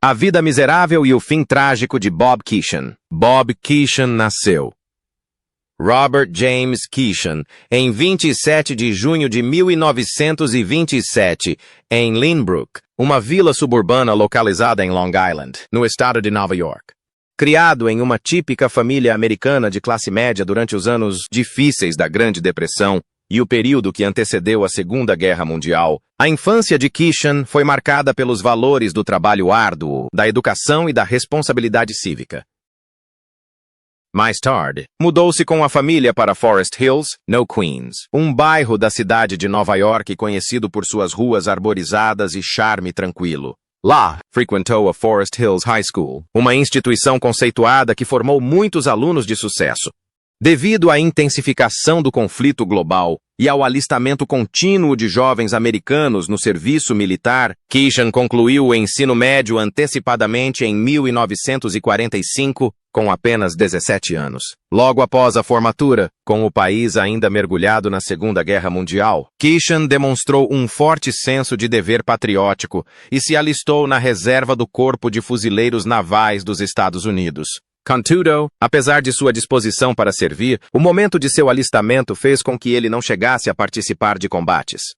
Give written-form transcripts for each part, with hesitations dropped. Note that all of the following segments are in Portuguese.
A vida miserável e o fim trágico de Bob Keeshan. Bob Keeshan nasceu. Robert James Keeshan, em 27 de junho de 1927, em Lynbrook, uma vila suburbana localizada em Long Island, no estado de Nova York. Criado em uma típica família americana de classe média durante os anos difíceis da Grande Depressão e o período que antecedeu a Segunda Guerra Mundial, a infância de Keeshan foi marcada pelos valores do trabalho árduo, da educação e da responsabilidade cívica. Mais tarde, mudou-se com a família para Forest Hills, no Queens, um bairro da cidade de Nova York conhecido por suas ruas arborizadas e charme tranquilo. Lá, frequentou a Forest Hills High School, uma instituição conceituada que formou muitos alunos de sucesso. Devido à intensificação do conflito global e ao alistamento contínuo de jovens americanos no serviço militar, Keeshan concluiu o ensino médio antecipadamente em 1945, com apenas 17 anos. Logo após a formatura, com o país ainda mergulhado na Segunda Guerra Mundial, Keeshan demonstrou um forte senso de dever patriótico e se alistou na reserva do Corpo de Fuzileiros Navais dos Estados Unidos. Contudo, apesar de sua disposição para servir, o momento de seu alistamento fez com que ele não chegasse a participar de combates.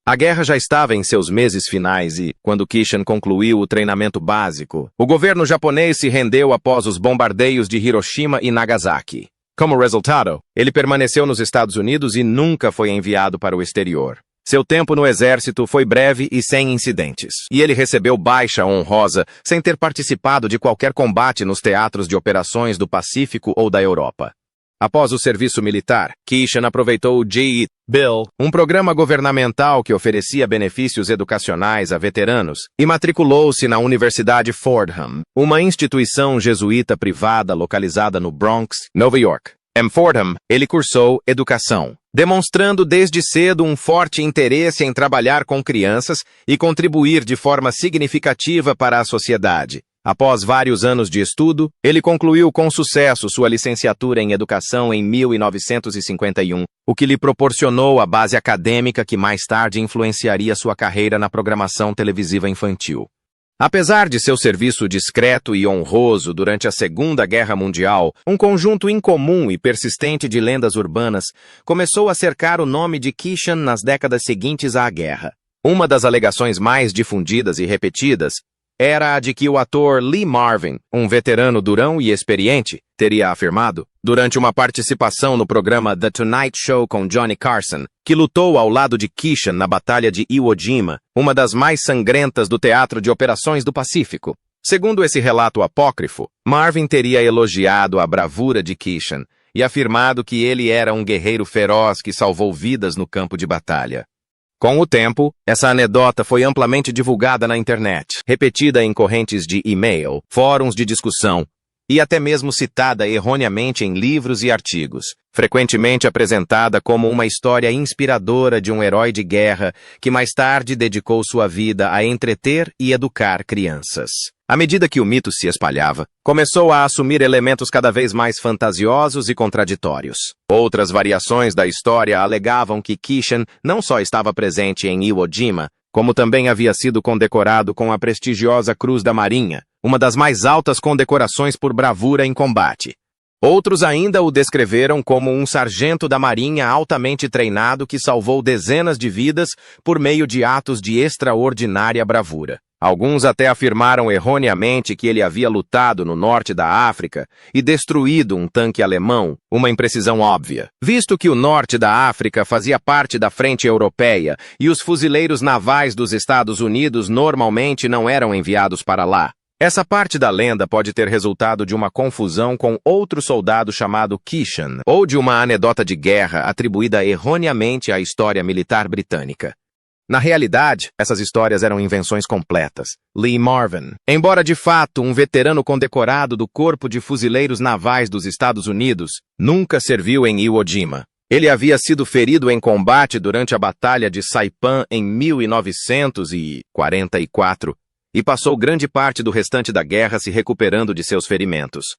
A guerra já estava em seus meses finais e, quando Keeshan concluiu o treinamento básico, o governo japonês se rendeu após os bombardeios de Hiroshima e Nagasaki. Como resultado, ele permaneceu nos Estados Unidos e nunca foi enviado para o exterior. Seu tempo no exército foi breve e sem incidentes, e ele recebeu baixa honrosa sem ter participado de qualquer combate nos teatros de operações do Pacífico ou da Europa. Após o serviço militar, Keeshan aproveitou o GI Bill, um programa governamental que oferecia benefícios educacionais a veteranos, e matriculou-se na Universidade Fordham, uma instituição jesuíta privada localizada no Bronx, Nova York. Em Fordham, ele cursou educação, demonstrando desde cedo um forte interesse em trabalhar com crianças e contribuir de forma significativa para a sociedade. Após vários anos de estudo, ele concluiu com sucesso sua licenciatura em educação em 1951, o que lhe proporcionou a base acadêmica que mais tarde influenciaria sua carreira na programação televisiva infantil. Apesar de seu serviço discreto e honroso durante a Segunda Guerra Mundial, um conjunto incomum e persistente de lendas urbanas começou a cercar o nome de Keeshan nas décadas seguintes à guerra. Uma das alegações mais difundidas e repetidas era a de que o ator Lee Marvin, um veterano durão e experiente, teria afirmado, durante uma participação no programa The Tonight Show com Johnny Carson, que lutou ao lado de Keeshan na Batalha de Iwo Jima, uma das mais sangrentas do Teatro de Operações do Pacífico. Segundo esse relato apócrifo, Marvin teria elogiado a bravura de Keeshan e afirmado que ele era um guerreiro feroz que salvou vidas no campo de batalha. Com o tempo, essa anedota foi amplamente divulgada na internet, repetida em correntes de e-mail, fóruns de discussão e até mesmo citada erroneamente em livros e artigos, frequentemente apresentada como uma história inspiradora de um herói de guerra que mais tarde dedicou sua vida a entreter e educar crianças. À medida que o mito se espalhava, começou a assumir elementos cada vez mais fantasiosos e contraditórios. Outras variações da história alegavam que Keeshan não só estava presente em Iwo Jima, como também havia sido condecorado com a prestigiosa Cruz da Marinha, uma das mais altas condecorações por bravura em combate. Outros ainda o descreveram como um sargento da Marinha altamente treinado que salvou dezenas de vidas por meio de atos de extraordinária bravura. Alguns até afirmaram erroneamente que ele havia lutado no norte da África e destruído um tanque alemão, uma imprecisão óbvia, visto que o norte da África fazia parte da frente europeia e os fuzileiros navais dos Estados Unidos normalmente não eram enviados para lá. Essa parte da lenda pode ter resultado de uma confusão com outro soldado chamado Keeshan, ou de uma anedota de guerra atribuída erroneamente à história militar britânica. Na realidade, essas histórias eram invenções completas. Lee Marvin, embora de fato um veterano condecorado do Corpo de Fuzileiros Navais dos Estados Unidos, nunca serviu em Iwo Jima. Ele havia sido ferido em combate durante a Batalha de Saipan em 1944 e passou grande parte do restante da guerra se recuperando de seus ferimentos.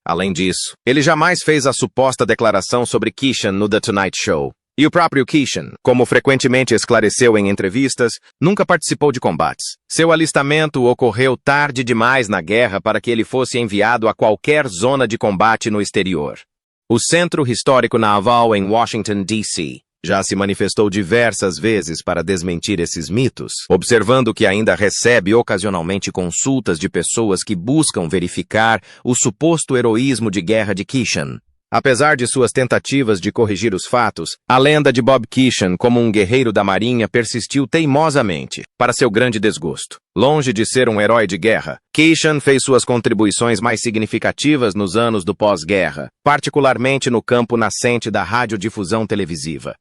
Além disso, ele jamais fez a suposta declaração sobre Keeshan no The Tonight Show. E o próprio Keeshan, como frequentemente esclareceu em entrevistas, nunca participou de combates. Seu alistamento ocorreu tarde demais na guerra para que ele fosse enviado a qualquer zona de combate no exterior. O Centro Histórico Naval em Washington, D.C., já se manifestou diversas vezes para desmentir esses mitos, observando que ainda recebe ocasionalmente consultas de pessoas que buscam verificar o suposto heroísmo de guerra de Keeshan. Apesar de suas tentativas de corrigir os fatos, a lenda de Bob Keeshan como um guerreiro da Marinha persistiu teimosamente, para seu grande desgosto. Longe de ser um herói de guerra, Keeshan fez suas contribuições mais significativas nos anos do pós-guerra, particularmente no campo nascente da radiodifusão televisiva.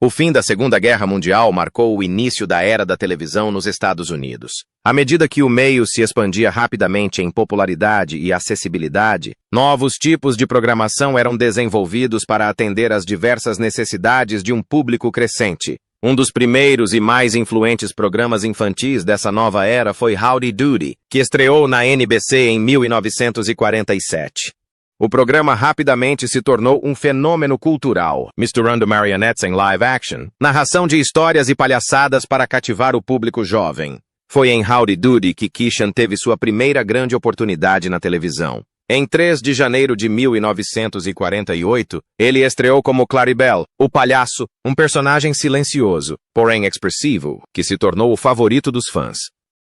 O fim da Segunda Guerra Mundial marcou o início da era da televisão nos Estados Unidos. À medida que o meio se expandia rapidamente em popularidade e acessibilidade, novos tipos de programação eram desenvolvidos para atender às diversas necessidades de um público crescente. Um dos primeiros e mais influentes programas infantis dessa nova era foi Howdy Doody, que estreou na NBC em 1947. O programa rapidamente se tornou um fenômeno cultural, misturando marionettes em live action, narração de histórias e palhaçadas para cativar o público jovem. Foi em Howdy Doody que Keeshan teve sua primeira grande oportunidade na televisão. Em 3 de janeiro de 1948, ele estreou como Claribel, o palhaço, um personagem silencioso, porém expressivo, que se tornou o favorito dos fãs.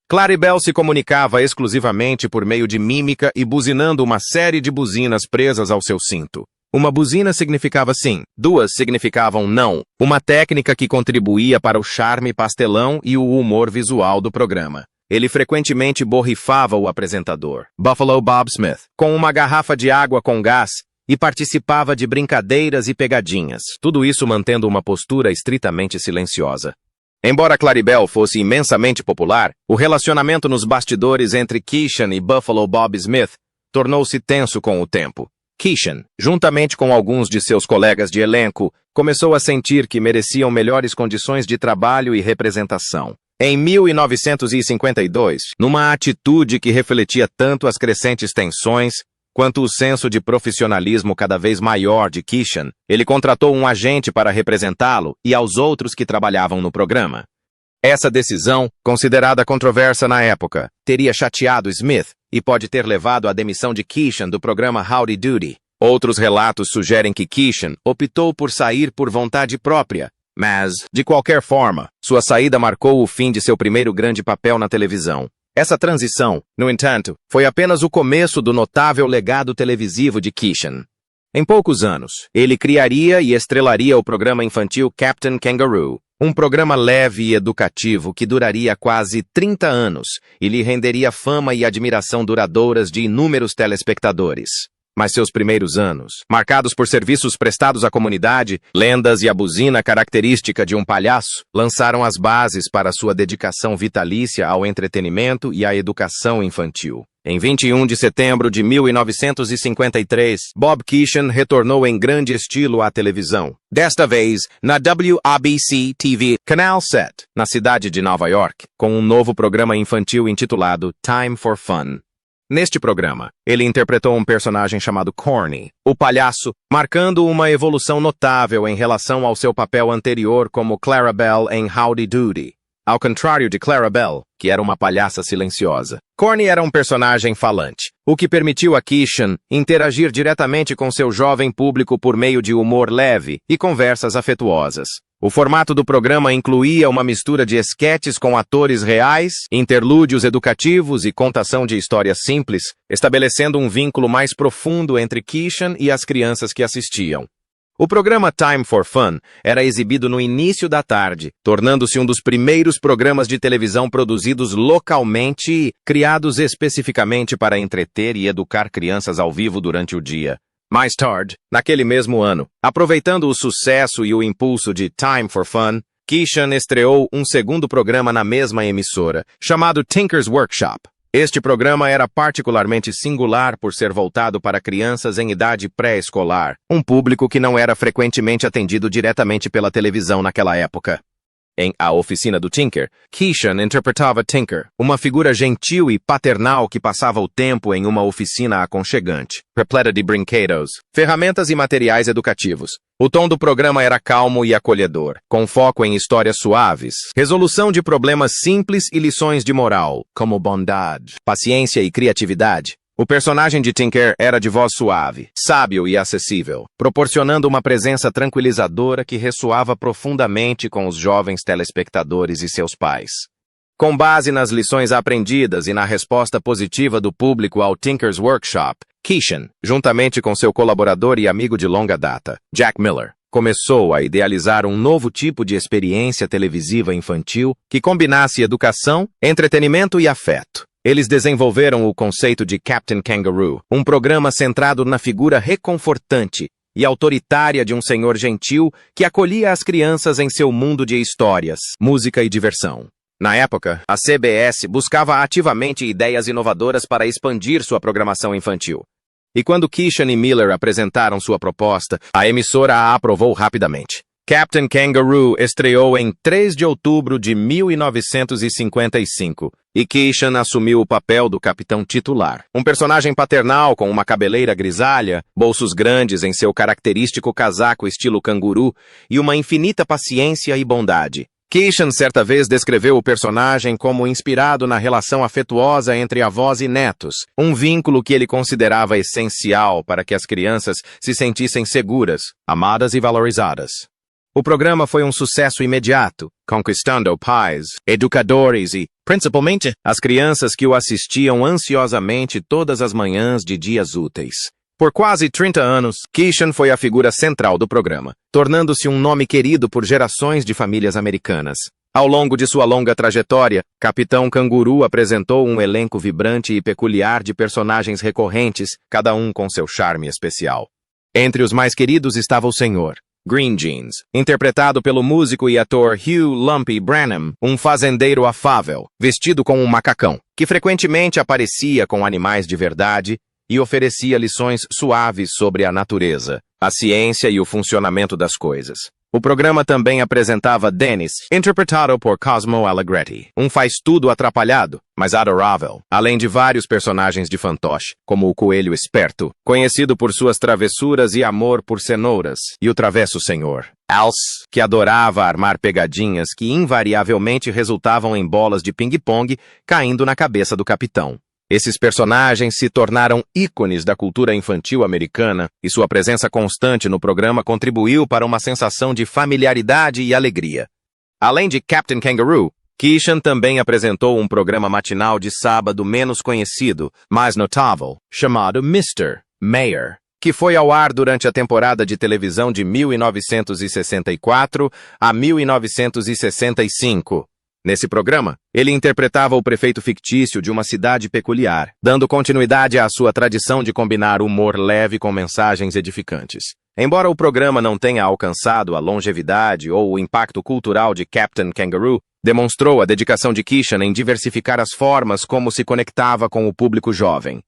Claribel se comunicava exclusivamente por meio de mímica e buzinando uma série de buzinas presas ao seu cinto. Uma buzina significava sim, 2 significavam não, uma técnica que contribuía para o charme pastelão e o humor visual do programa. Ele frequentemente borrifava o apresentador, Buffalo Bob Smith, com uma garrafa de água com gás e participava de brincadeiras e pegadinhas, tudo isso mantendo uma postura estritamente silenciosa. Embora Claribel fosse imensamente popular, o relacionamento nos bastidores entre Keeshan e Buffalo Bob Smith tornou-se tenso com o tempo. Keeshan, juntamente com alguns de seus colegas de elenco, começou a sentir que mereciam melhores condições de trabalho e representação. Em 1952, numa atitude que refletia tanto as crescentes tensões quanto o senso de profissionalismo cada vez maior de Keeshan, ele contratou um agente para representá-lo e aos outros que trabalhavam no programa. Essa decisão, considerada controversa na época, teria chateado Smith e pode ter levado à demissão de Keeshan do programa Howdy Doody. Outros relatos sugerem que Keeshan optou por sair por vontade própria, mas, de qualquer forma, sua saída marcou o fim de seu primeiro grande papel na televisão. Essa transição, no entanto, foi apenas o começo do notável legado televisivo de Keeshan. Em poucos anos, ele criaria e estrelaria o programa infantil Captain Kangaroo, um programa leve e educativo que duraria quase 30 anos e lhe renderia fama e admiração duradouras de inúmeros telespectadores. Mas seus primeiros anos, marcados por serviços prestados à comunidade, lendas e a buzina característica de um palhaço, lançaram as bases para sua dedicação vitalícia ao entretenimento e à educação infantil. Em 21 de setembro de 1953, Bob Keeshan retornou em grande estilo à televisão. Desta vez, na WABC-TV Canal 7, na cidade de Nova York, com um novo programa infantil intitulado Time for Fun. Neste programa, ele interpretou um personagem chamado Corny, o palhaço, marcando uma evolução notável em relação ao seu papel anterior como Claribel em Howdy Doody. Ao contrário de Claribel, que era uma palhaça silenciosa, Corny era um personagem falante, o que permitiu a Keeshan interagir diretamente com seu jovem público por meio de humor leve e conversas afetuosas. O formato do programa incluía uma mistura de esquetes com atores reais, interlúdios educativos e contação de histórias simples, estabelecendo um vínculo mais profundo entre Keeshan e as crianças que assistiam. O programa Time for Fun era exibido no início da tarde, tornando-se um dos primeiros programas de televisão produzidos localmente e criados especificamente para entreter e educar crianças ao vivo durante o dia. Mais tarde, naquele mesmo ano, aproveitando o sucesso e o impulso de Time for Fun, Keeshan estreou um segundo programa na mesma emissora, chamado Tinker's Workshop. Este programa era particularmente singular por ser voltado para crianças em idade pré-escolar, um público que não era frequentemente atendido diretamente pela televisão naquela época. Em A Oficina do Tinker, Keeshan interpretava Tinker, uma figura gentil e paternal que passava o tempo em uma oficina aconchegante, repleta de brinquedos, ferramentas e materiais educativos. O tom do programa era calmo e acolhedor, com foco em histórias suaves, resolução de problemas simples e lições de moral, como bondade, paciência e criatividade. O personagem de Tinker era de voz suave, sábio e acessível, proporcionando uma presença tranquilizadora que ressoava profundamente com os jovens telespectadores e seus pais. Com base nas lições aprendidas e na resposta positiva do público ao Tinker's Workshop, Keeshan, juntamente com seu colaborador e amigo de longa data, Jack Miller, começou a idealizar um novo tipo de experiência televisiva infantil que combinasse educação, entretenimento e afeto. Eles desenvolveram o conceito de Captain Kangaroo, um programa centrado na figura reconfortante e autoritária de um senhor gentil que acolhia as crianças em seu mundo de histórias, música e diversão. Na época, a CBS buscava ativamente ideias inovadoras para expandir sua programação infantil. E quando Keeshan e Miller apresentaram sua proposta, a emissora a aprovou rapidamente. Captain Kangaroo estreou em 3 de outubro de 1955 e Keeshan assumiu o papel do capitão titular. Um personagem paternal com uma cabeleira grisalha, bolsos grandes em seu característico casaco estilo canguru e uma infinita paciência e bondade. Keeshan certa vez descreveu o personagem como inspirado na relação afetuosa entre avós e netos, um vínculo que ele considerava essencial para que as crianças se sentissem seguras, amadas e valorizadas. O programa foi um sucesso imediato, conquistando pais, educadores e, principalmente, as crianças que o assistiam ansiosamente todas as manhãs de dias úteis. Por quase 30 anos, Keeshan foi a figura central do programa, tornando-se um nome querido por gerações de famílias americanas. Ao longo de sua longa trajetória, Capitão Canguru apresentou um elenco vibrante e peculiar de personagens recorrentes, cada um com seu charme especial. Entre os mais queridos estava o Sr. Green Jeans, interpretado pelo músico e ator Hugh Lumpy Branham, um fazendeiro afável, vestido com um macacão, que frequentemente aparecia com animais de verdade e oferecia lições suaves sobre a natureza, a ciência e o funcionamento das coisas. O programa também apresentava Dennis, interpretado por Cosmo Allegretti, um faz-tudo atrapalhado, mas adorável, além de vários personagens de fantoche, como o Coelho Esperto, conhecido por suas travessuras e amor por cenouras, e o Travesso Senhor, Alce, que adorava armar pegadinhas que invariavelmente resultavam em bolas de ping-pong caindo na cabeça do capitão. Esses personagens se tornaram ícones da cultura infantil americana e sua presença constante no programa contribuiu para uma sensação de familiaridade e alegria. Além de Captain Kangaroo, Keeshan também apresentou um programa matinal de sábado menos conhecido, mais notável, chamado Mr. Mayor, que foi ao ar durante a temporada de televisão de 1964 a 1965. Nesse programa, ele interpretava o prefeito fictício de uma cidade peculiar, dando continuidade à sua tradição de combinar humor leve com mensagens edificantes. Embora o programa não tenha alcançado a longevidade ou o impacto cultural de Captain Kangaroo, demonstrou a dedicação de Keeshan em diversificar as formas como se conectava com o público jovem.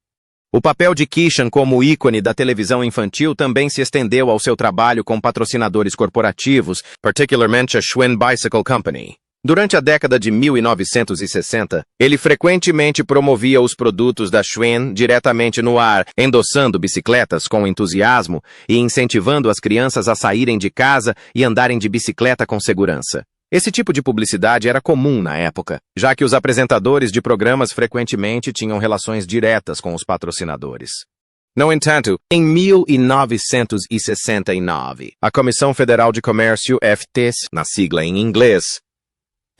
O papel de Keeshan como ícone da televisão infantil também se estendeu ao seu trabalho com patrocinadores corporativos, particularmente a Schwinn Bicycle Company. Durante a década de 1960, ele frequentemente promovia os produtos da Schwinn diretamente no ar, endossando bicicletas com entusiasmo e incentivando as crianças a saírem de casa e andarem de bicicleta com segurança. Esse tipo de publicidade era comum na época, já que os apresentadores de programas frequentemente tinham relações diretas com os patrocinadores. No entanto, em 1969, a Comissão Federal de Comércio, FTC, na sigla em inglês,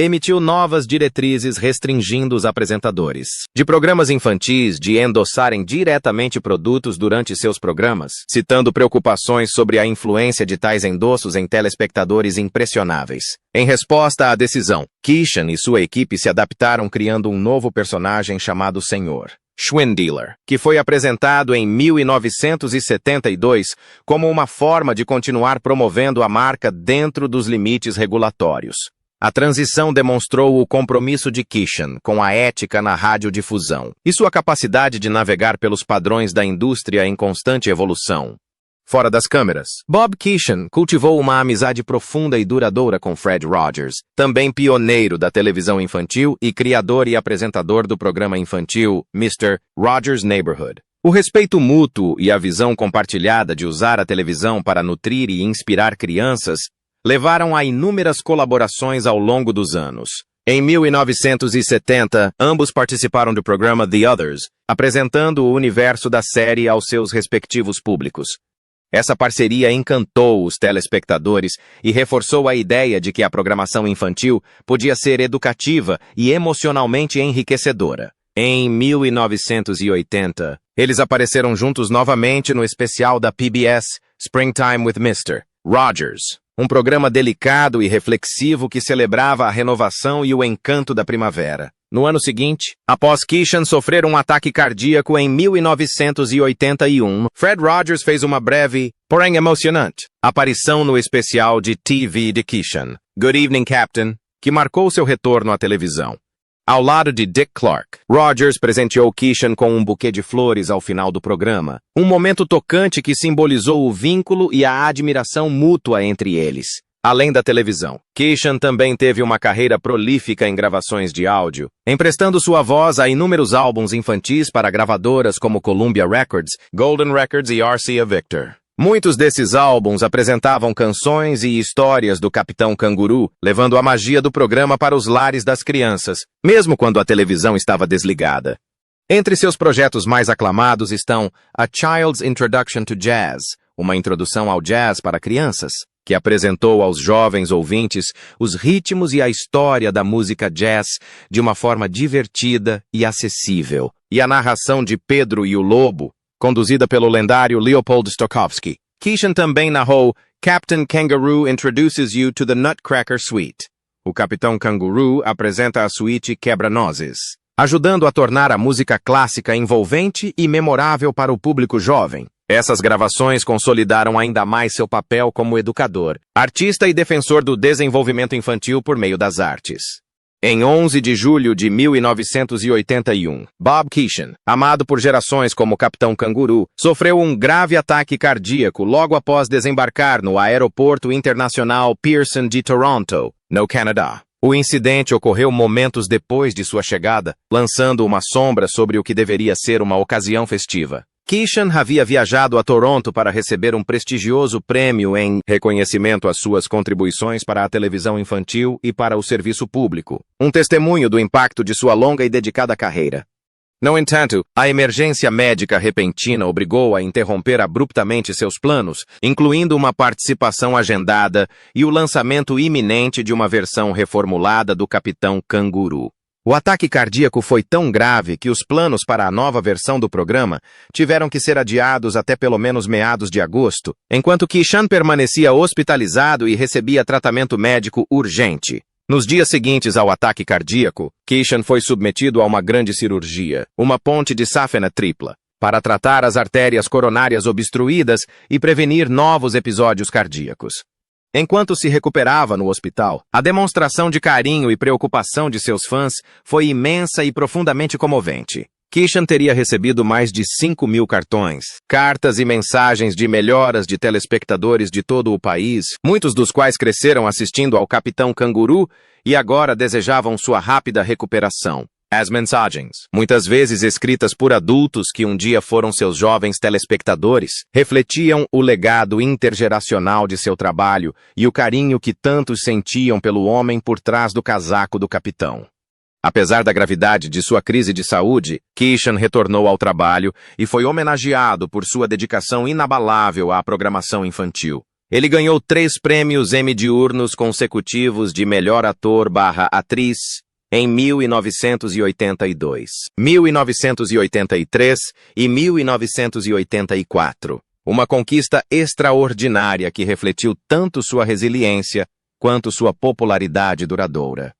emitiu novas diretrizes restringindo os apresentadores de programas infantis de endossarem diretamente produtos durante seus programas, citando preocupações sobre a influência de tais endossos em telespectadores impressionáveis. Em resposta à decisão, Keeshan e sua equipe se adaptaram criando um novo personagem chamado Sr. Schwindealer, que foi apresentado em 1972 como uma forma de continuar promovendo a marca dentro dos limites regulatórios. A transição demonstrou o compromisso de Keeshan com a ética na radiodifusão e sua capacidade de navegar pelos padrões da indústria em constante evolução. fora das câmeras. Bob Keeshan cultivou uma amizade profunda e duradoura com Fred Rogers, também pioneiro da televisão infantil e criador e apresentador do programa infantil Mr. Rogers' Neighborhood. O respeito mútuo e a visão compartilhada de usar a televisão para nutrir e inspirar crianças levaram a inúmeras colaborações ao longo dos anos. Em 1970, ambos participaram do programa The Others, apresentando o universo da série aos seus respectivos públicos. Essa parceria encantou os telespectadores e reforçou a ideia de que a programação infantil podia ser educativa e emocionalmente enriquecedora. Em 1980, eles apareceram juntos novamente no especial da PBS Springtime with Mr. Rogers, um programa delicado e reflexivo que celebrava a renovação e o encanto da primavera. No ano seguinte, após Keeshan sofrer um ataque cardíaco em 1981, Fred Rogers fez uma breve, porém emocionante, aparição no especial de TV de Keeshan, Good Evening Captain, que marcou seu retorno à televisão. Ao lado de Dick Clark, Rogers presenteou Keeshan com um buquê de flores ao final do programa, um momento tocante que simbolizou o vínculo e a admiração mútua entre eles. Além da televisão, Keeshan também teve uma carreira prolífica em gravações de áudio, emprestando sua voz a inúmeros álbuns infantis para gravadoras como Columbia Records, Golden Records e RCA Victor. Muitos desses álbuns apresentavam canções e histórias do Capitão Canguru, levando a magia do programa para os lares das crianças, mesmo quando a televisão estava desligada. Entre seus projetos mais aclamados estão A Child's Introduction to Jazz, uma introdução ao jazz para crianças, que apresentou aos jovens ouvintes os ritmos e a história da música jazz de uma forma divertida e acessível, e a narração de Pedro e o Lobo, conduzida pelo lendário Leopold Stokowski. Keeshan também narrou Captain Kangaroo Introduces You to the Nutcracker Suite. O Capitão Canguru apresenta a suíte Quebra-Nozes, ajudando a tornar a música clássica envolvente e memorável para o público jovem. Essas gravações consolidaram ainda mais seu papel como educador, artista e defensor do desenvolvimento infantil por meio das artes. Em 11 de julho de 1981, Bob Keeshan, amado por gerações como Capitão Canguru, sofreu um grave ataque cardíaco logo após desembarcar no Aeroporto Internacional Pearson de Toronto, no Canadá. O incidente ocorreu momentos depois de sua chegada, lançando uma sombra sobre o que deveria ser uma ocasião festiva. Keeshan havia viajado a Toronto para receber um prestigioso prêmio em reconhecimento às suas contribuições para a televisão infantil e para o serviço público, um testemunho do impacto de sua longa e dedicada carreira. No entanto, a emergência médica repentina obrigou a interromper abruptamente seus planos, incluindo uma participação agendada e o lançamento iminente de uma versão reformulada do Capitão Canguru. O ataque cardíaco foi tão grave que os planos para a nova versão do programa tiveram que ser adiados até pelo menos meados de agosto, enquanto Keeshan permanecia hospitalizado e recebia tratamento médico urgente. Nos dias seguintes ao ataque cardíaco, Keeshan foi submetido a uma grande cirurgia, uma ponte de sáfena tripla, para tratar as artérias coronárias obstruídas e prevenir novos episódios cardíacos. Enquanto se recuperava no hospital, a demonstração de carinho e preocupação de seus fãs foi imensa e profundamente comovente. Keeshan teria recebido mais de 5.000 cartões, cartas e mensagens de melhoras de telespectadores de todo o país, muitos dos quais cresceram assistindo ao Capitão Canguru e agora desejavam sua rápida recuperação. As mensagens, muitas vezes escritas por adultos que um dia foram seus jovens telespectadores, refletiam o legado intergeracional de seu trabalho e o carinho que tantos sentiam pelo homem por trás do casaco do capitão. Apesar da gravidade de sua crise de saúde, Keeshan retornou ao trabalho e foi homenageado por sua dedicação inabalável à programação infantil. Ele ganhou 3 prêmios Emmy diurnos consecutivos de melhor ator/atriz, em 1982, 1983 e 1984. Uma conquista extraordinária que refletiu tanto sua resiliência quanto sua popularidade duradoura.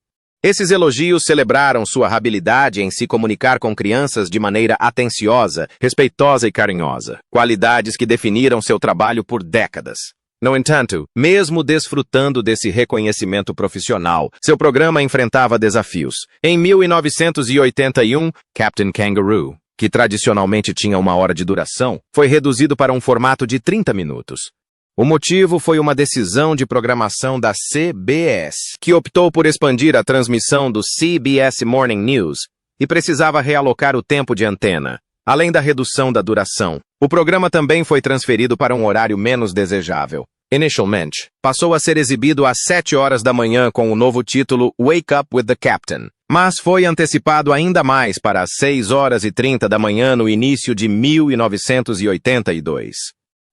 Esses elogios celebraram sua habilidade em se comunicar com crianças de maneira atenciosa, respeitosa e carinhosa, qualidades que definiram seu trabalho por décadas. No entanto, mesmo desfrutando desse reconhecimento profissional, seu programa enfrentava desafios. Em 1981, Captain Kangaroo, que tradicionalmente tinha 1 hora de duração, foi reduzido para um formato de 30 minutos. O motivo foi uma decisão de programação da CBS, que optou por expandir a transmissão do CBS Morning News e precisava realocar o tempo de antena. Além da redução da duração, o programa também foi transferido para um horário menos desejável. Inicialmente, passou a ser exibido às 7 horas da manhã com o novo título Wake Up with the Captain, mas foi antecipado ainda mais para as 6h30 da manhã no início de 1982.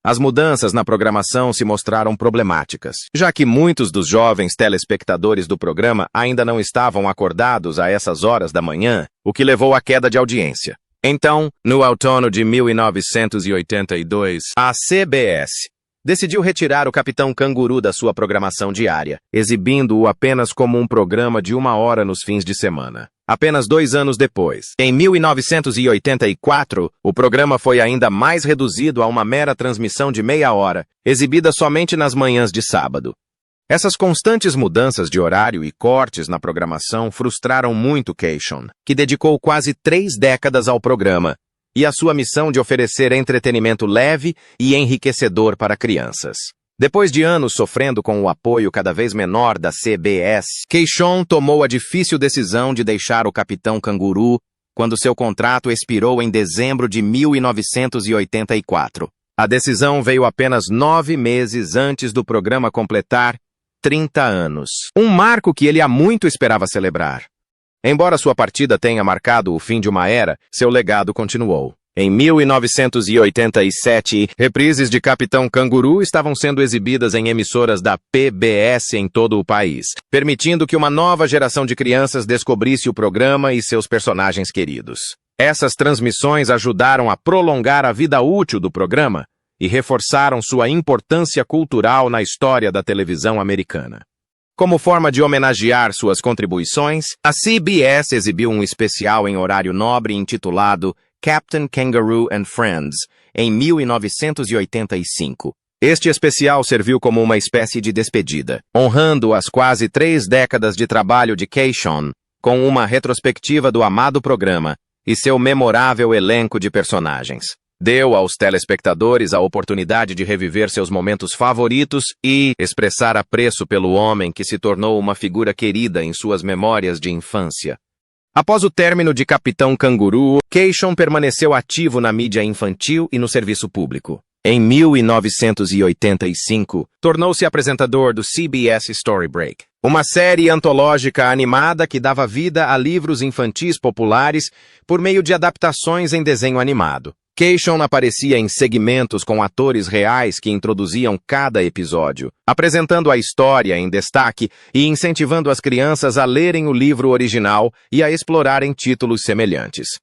As mudanças na programação se mostraram problemáticas, já que muitos dos jovens telespectadores do programa ainda não estavam acordados a essas horas da manhã, o que levou à queda de audiência. Então, no outono de 1982, a CBS decidiu retirar o Capitão Canguru da sua programação diária, exibindo-o apenas como um programa de 1 hora nos fins de semana. Apenas 2 anos depois, em 1984, o programa foi ainda mais reduzido a uma mera transmissão de meia hora, exibida somente nas manhãs de sábado. Essas constantes mudanças de horário e cortes na programação frustraram muito Keishon, que dedicou quase 3 décadas ao programa, e a sua missão de oferecer entretenimento leve e enriquecedor para crianças. Depois de anos sofrendo com o apoio cada vez menor da CBS, Keishon tomou a difícil decisão de deixar o Capitão Canguru quando seu contrato expirou em dezembro de 1984. A decisão veio apenas 9 meses antes do programa completar 30 anos, um marco que ele há muito esperava celebrar. Embora sua partida tenha marcado o fim de uma era, seu legado continuou. Em 1987, reprises de Capitão Canguru estavam sendo exibidas em emissoras da PBS em todo o país, permitindo que uma nova geração de crianças descobrisse o programa e seus personagens queridos. Essas transmissões ajudaram a prolongar a vida útil do programa e reforçaram sua importância cultural na história da televisão americana. Como forma de homenagear suas contribuições, a CBS exibiu um especial em horário nobre intitulado Captain Kangaroo and Friends, em 1985. Este especial serviu como uma espécie de despedida, honrando as quase 3 décadas de trabalho de Keishon, com uma retrospectiva do amado programa e seu memorável elenco de personagens. Deu aos telespectadores a oportunidade de reviver seus momentos favoritos e expressar apreço pelo homem que se tornou uma figura querida em suas memórias de infância. Após o término de Capitão Canguru, Keishon permaneceu ativo na mídia infantil e no serviço público. Em 1985, tornou-se apresentador do CBS Story Break, uma série antológica animada que dava vida a livros infantis populares por meio de adaptações em desenho animado. Keishon aparecia em segmentos com atores reais que introduziam cada episódio, apresentando a história em destaque e incentivando as crianças a lerem o livro original e a explorarem títulos semelhantes.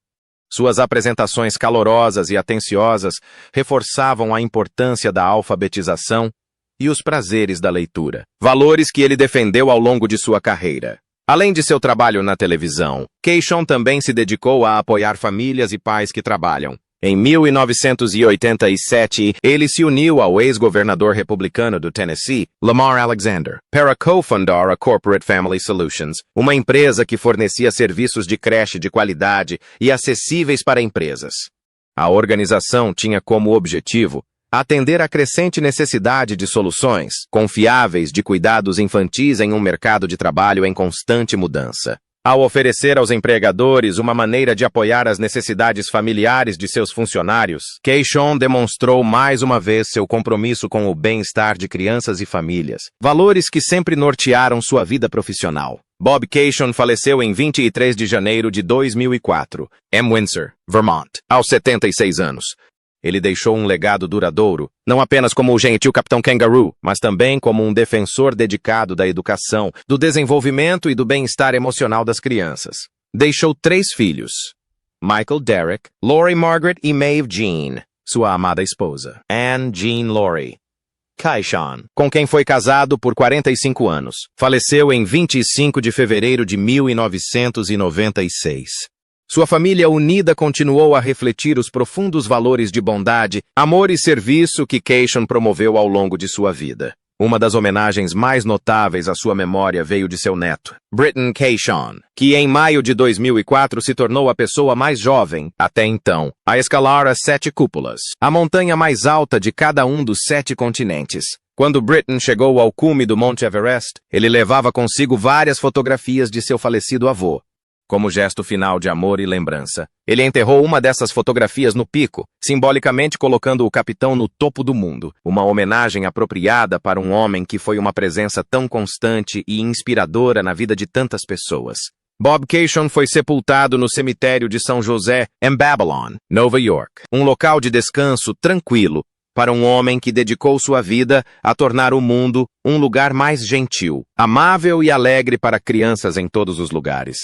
Suas apresentações calorosas e atenciosas reforçavam a importância da alfabetização e os prazeres da leitura, valores que ele defendeu ao longo de sua carreira. Além de seu trabalho na televisão, Keishon também se dedicou a apoiar famílias e pais que trabalham. Em 1987, ele se uniu ao ex-governador republicano do Tennessee, Lamar Alexander, para cofundar a Corporate Family Solutions, uma empresa que fornecia serviços de creche de qualidade e acessíveis para empresas. A organização tinha como objetivo atender à crescente necessidade de soluções confiáveis de cuidados infantis em um mercado de trabalho em constante mudança. Ao oferecer aos empregadores uma maneira de apoiar as necessidades familiares de seus funcionários, Keishon demonstrou mais uma vez seu compromisso com o bem-estar de crianças e famílias, valores que sempre nortearam sua vida profissional. Bob Keishon faleceu em 23 de janeiro de 2004, em Windsor, Vermont, aos 76 anos. Ele deixou um legado duradouro, não apenas como o gentil Capitão Kangaroo, mas também como um defensor dedicado da educação, do desenvolvimento e do bem-estar emocional das crianças. Deixou 3 filhos, Michael Derek, Lori Margaret e Maeve Jean, sua amada esposa, Anne Jean Lori. Keishon, com quem foi casado por 45 anos, faleceu em 25 de fevereiro de 1996. Sua família unida continuou a refletir os profundos valores de bondade, amor e serviço que Keishon promoveu ao longo de sua vida. Uma das homenagens mais notáveis à sua memória veio de seu neto, Britton Keyshawn, que em maio de 2004 se tornou a pessoa mais jovem, até então, a escalar as 7 cúpulas, a montanha mais alta de cada um dos 7 continentes. Quando Britton chegou ao cume do Monte Everest, ele levava consigo várias fotografias de seu falecido avô. Como gesto final de amor e lembrança, ele enterrou uma dessas fotografias no pico, simbolicamente colocando o capitão no topo do mundo, uma homenagem apropriada para um homem que foi uma presença tão constante e inspiradora na vida de tantas pessoas. Bob Keyshawn foi sepultado no cemitério de São José, em Babylon, Nova York, um local de descanso tranquilo para um homem que dedicou sua vida a tornar o mundo um lugar mais gentil, amável e alegre para crianças em todos os lugares.